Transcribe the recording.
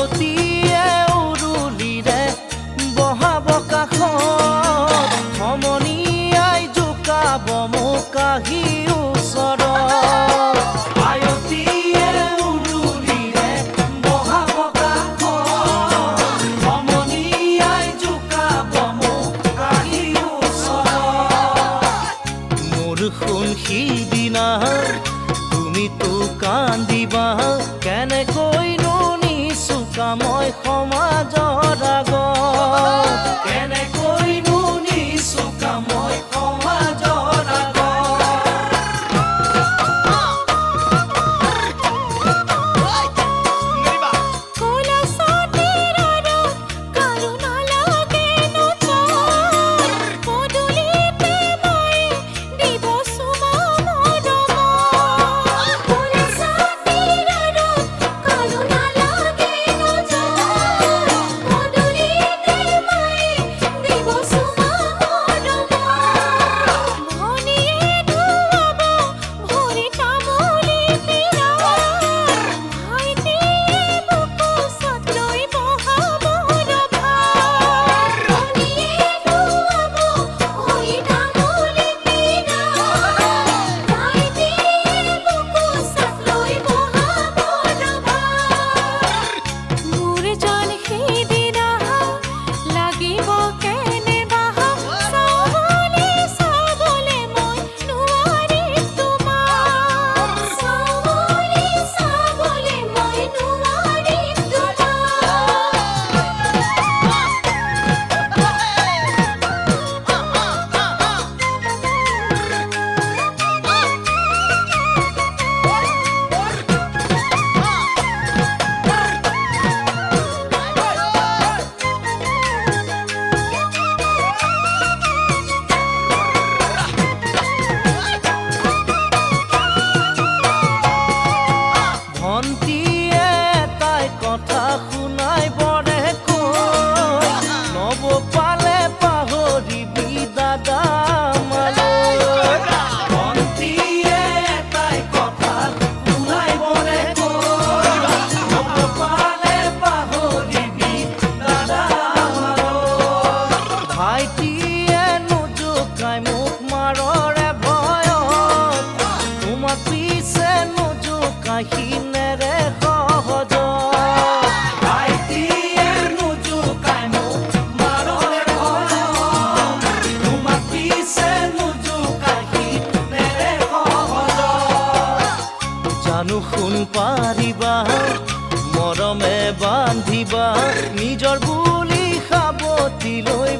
আয়তীয়ে উৰুলিৰে বহাব কাষত সমনীয়াই জোকাব মোক আহি ওচৰত আয়তীয়ে উৰুলিৰে বহাব কাষত সমনীয়াই জোকাব মোক আহি ওচৰত মোৰ শুন সিদিনা তুমিতো কান্দিবা কেনেকৈনো নিচুকা মই সমাজৰ আগত কেনেকৈনো নিচুকা মই সমাজৰ আগত ভন্তীয়ে তাই কথা শুনাই বৰে কৈ নব পালে পাহৰিবি দাদা মালৈ ভন্তীয়ে তাই কথা শুনাই বৰে কৈ নব পালে পাহৰিবি দাদা মালৈ ভাইটিয়ে নোজোকাই মোক মাৰৰে ভয়ত তোমাক পিছে নোজোকাই জানো শুন পাৰিবা মৰমে বান্ধিবা নিজৰ বুলি সাৱটি লৈ